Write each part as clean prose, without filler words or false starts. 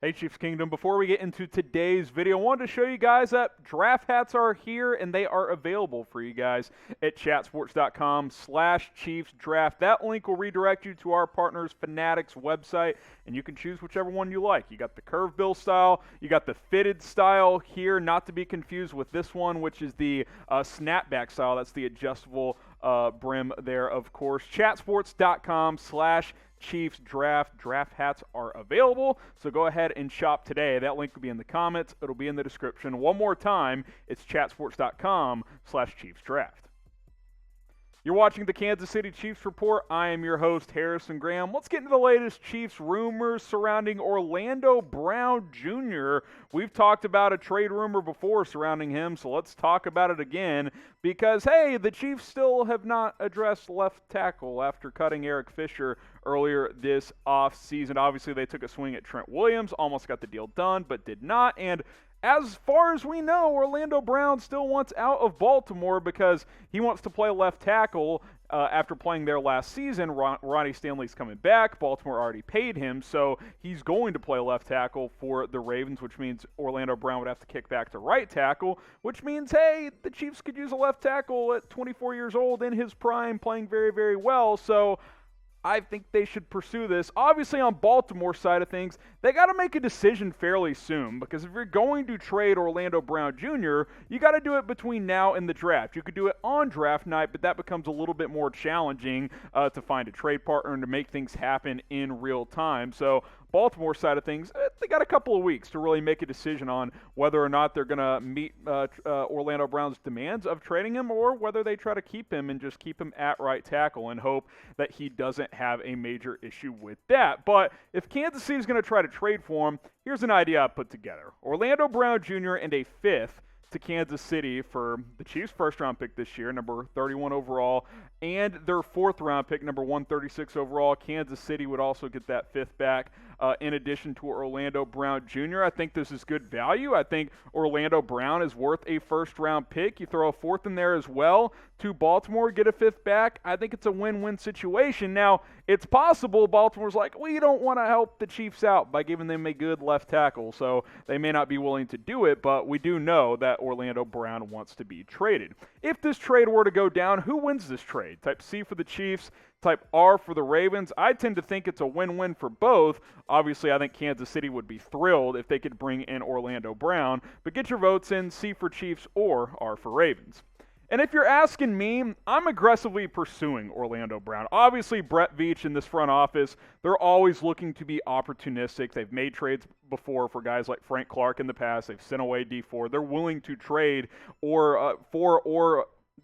Hey Chiefs Kingdom, before we get into today's video, I wanted to show you guys that draft hats are here and they are available for you guys at chatsports.com/Chiefs Draft. That link will redirect you to our partners Fanatics website and you can choose whichever one you like. You got the curve bill style, you got the fitted style here, not to be confused with this one, which is the snapback style. That's the adjustable brim there, of course. Chatsports.com/Chiefs Draft. Draft hats are available, so go ahead and shop today. That link will be in the comments. It'll be in the description. One more time, it's chatsports.com/Chiefs Draft. You're watching the Kansas City Chiefs Report. I am your host, Harrison Graham. Let's get into the latest Chiefs rumors surrounding Orlando Brown Jr. We've talked about a trade rumor before surrounding him, so let's talk about it again because, hey, the Chiefs still have not addressed left tackle after cutting Eric Fisher earlier this offseason. Obviously, they took a swing at Trent Williams, almost got the deal done, but did not, and as far as we know, Orlando Brown still wants out of Baltimore because he wants to play left tackle after playing there last season. Ronnie Stanley's coming back. Baltimore already paid him, so he's going to play left tackle for the Ravens, which means Orlando Brown would have to kick back to right tackle, which means, hey, the Chiefs could use a left tackle at 24 years old in his prime, playing very, very well. So I think they should pursue this. Obviously, on Baltimore's side of things, they got to make a decision fairly soon because if you're going to trade Orlando Brown Jr., you got to do it between now and the draft. You could do it on draft night, but that becomes a little bit more challenging to find a trade partner and to make things happen in real time. So Baltimore side of things, they got a couple of weeks to really make a decision on whether or not they're going to meet Orlando Brown's demands of trading him or whether they try to keep him and just keep him at right tackle and hope that he doesn't have a major issue with that. But if Kansas City is going to try to trade for him, here's an idea I put together. Orlando Brown Jr. and a fifth to Kansas City for the Chiefs' first-round pick this year, number 31 overall, and their fourth-round pick, number 136 overall. Kansas City would also get that fifth back in addition to Orlando Brown Jr. I think this is good value. I think Orlando Brown is worth a first-round pick. You throw a fourth in there as well to Baltimore, get a fifth back. I think it's a win-win situation. Now, it's possible Baltimore's like, we don't want to help the Chiefs out by giving them a good left tackle, so they may not be willing to do it, but we do know that Orlando Brown wants to be traded. If this trade were to go down, who wins this trade? Type C for the Chiefs, type R for the Ravens. I tend to think it's a win-win for both. Obviously, I think Kansas City would be thrilled if they could bring in Orlando Brown, but get your votes in C for Chiefs or R for Ravens. And if you're asking me, I'm aggressively pursuing Orlando Brown. Obviously, Brett Veach in this front office, they're always looking to be opportunistic. They've made trades before for guys like Frank Clark in the past. They've sent away D4. They're willing to trade or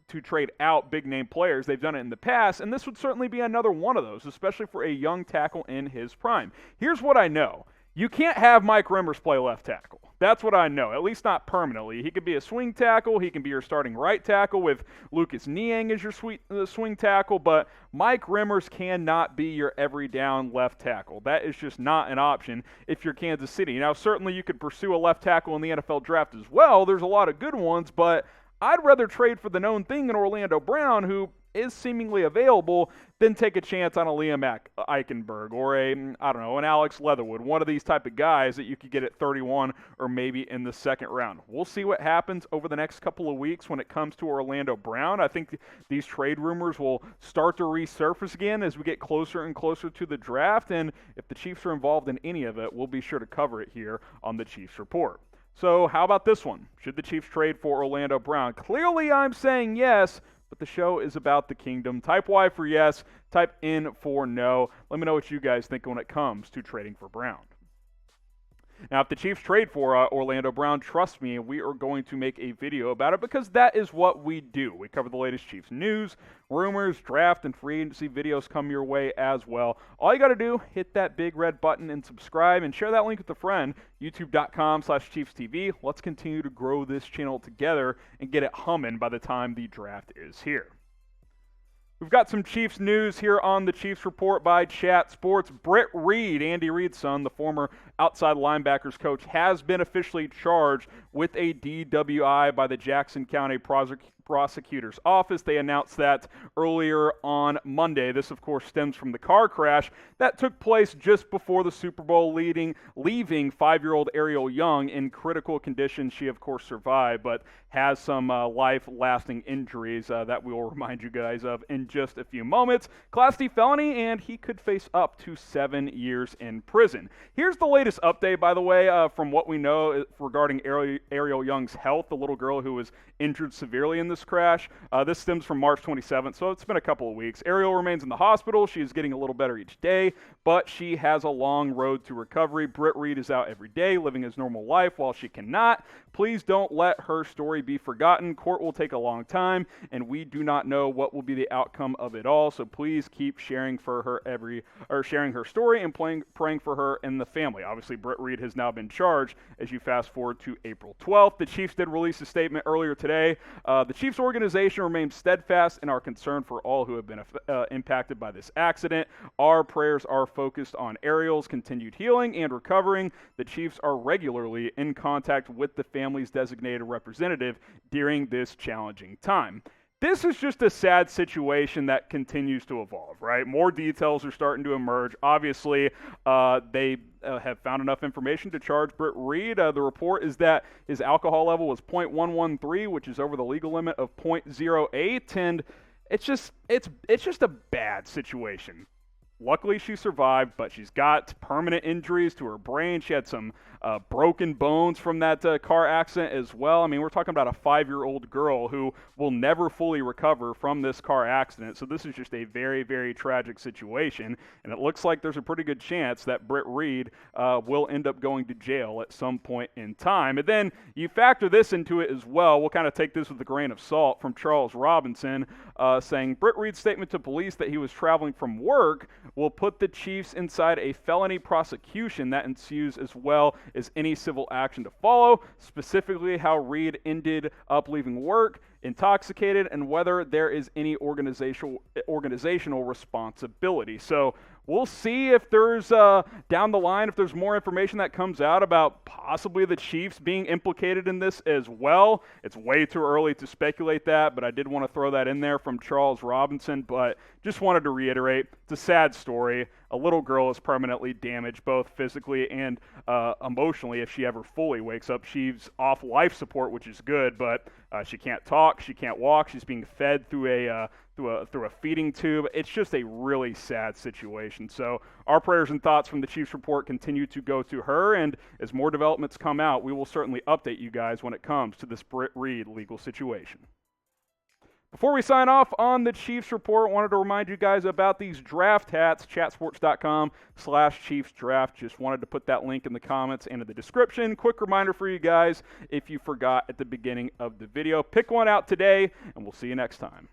to trade out big-name players. They've done it in the past, and this would certainly be another one of those, especially for a young tackle in his prime. Here's what I know. You can't have Mike Remmers play left tackle. That's what I know, at least not permanently. He could be a swing tackle. He can be your starting right tackle with Lucas Niang as your swing tackle, but Mike Remmers cannot be your every down left tackle. That is just not an option if you're Kansas City. Now, certainly you could pursue a left tackle in the NFL draft as well. There's a lot of good ones, but I'd rather trade for the known thing in Orlando Brown, who is seemingly available, than take a chance on a Liam Eichenberg or an Alex Leatherwood, one of these type of guys that you could get at 31 or maybe in the second round. We'll see what happens over the next couple of weeks when it comes to Orlando Brown. I think these trade rumors will start to resurface again as we get closer and closer to the draft, and if the Chiefs are involved in any of it, we'll be sure to cover it here on the Chiefs Report. So how about this one? Should the Chiefs trade for Orlando Brown? Clearly I'm saying yes, but the show is about the kingdom. Type Y for yes, type N for no. Let me know what you guys think when it comes to trading for Brown. Now, if the Chiefs trade for Orlando Brown, trust me, we are going to make a video about it because that is what we do. We cover the latest Chiefs news, rumors, draft, and free agency videos come your way as well. All you got to do, hit that big red button and subscribe and share that link with a friend, youtube.com/ChiefsTV. Let's continue to grow this channel together and get it humming by the time the draft is here. We've got some Chiefs news here on the Chiefs Report by Chat Sports. Britt Reid, Andy Reid's son, the former outside linebackers coach, has been officially charged with a DWI by the Jackson County prosecutor's office. They announced that earlier on Monday. This, of course, stems from the car crash that took place just before the Super Bowl, leaving 5-year-old Ariel Young in critical condition. She, of course, survived, but has some life-lasting injuries that we will remind you guys of in just a few moments. Class D felony, and he could face up to 7 years in prison. Here's the latest update, by the way, from what we know regarding Ariel Young's health, the little girl who was injured severely in this crash. This stems from March 27th, so it's been a couple of weeks. Ariel remains in the hospital. She is getting a little better each day, but she has a long road to recovery. Britt Reid is out every day, living his normal life while she cannot. Please don't let her story be forgotten. Court will take a long time, and we do not know what will be the outcome of it all. So please keep sharing sharing her story and praying for her and the family. Obviously, Britt Reid has now been charged as you fast forward to April 12th. The Chiefs did release a statement earlier today. The Chiefs organization remains steadfast in our concern for all who have been impacted by this accident. Our prayers are focused on Ariel's continued healing and recovering. The Chiefs are regularly in contact with the family's designated representative during this challenging time. This is just a sad situation that continues to evolve, right? More details are starting to emerge. Obviously, they have found enough information to charge Britt Reid. The report is that his alcohol level was 0.113, which is over the legal limit of 0.08, and it's just a bad situation. Luckily, she survived, but she's got permanent injuries to her brain. She had some broken bones from that car accident as well. I mean, we're talking about a 5-year-old girl who will never fully recover from this car accident. So this is just a very, very tragic situation. And it looks like there's a pretty good chance that Britt Reid will end up going to jail at some point in time. And then you factor this into it as well. We'll kind of take this with a grain of salt from Charles Robinson saying, Britt Reid's statement to police that he was traveling from work will put the Chiefs inside a felony prosecution that ensues as well as any civil action to follow, specifically how Reid ended up leaving work intoxicated and whether there is any organizational responsibility. So we'll see if there's, down the line, if there's more information that comes out about possibly the Chiefs being implicated in this as well. It's way too early to speculate that, but I did want to throw that in there from Charles Robinson. But just wanted to reiterate, it's a sad story. A little girl is permanently damaged, both physically and emotionally. If she ever fully wakes up, she's off life support, which is good, but she can't talk, she can't walk, she's being fed through a feeding tube. It's just a really sad situation. So our prayers and thoughts from the Chiefs report continue to go to her, and as more developments come out, we will certainly update you guys when it comes to this Britt Reid legal situation. Before we sign off on the Chiefs report, I wanted to remind you guys about these draft hats, chatsports.com/ChiefsDraft. Just wanted to put that link in the comments and in the description. Quick reminder for you guys, if you forgot at the beginning of the video, pick one out today, and we'll see you next time.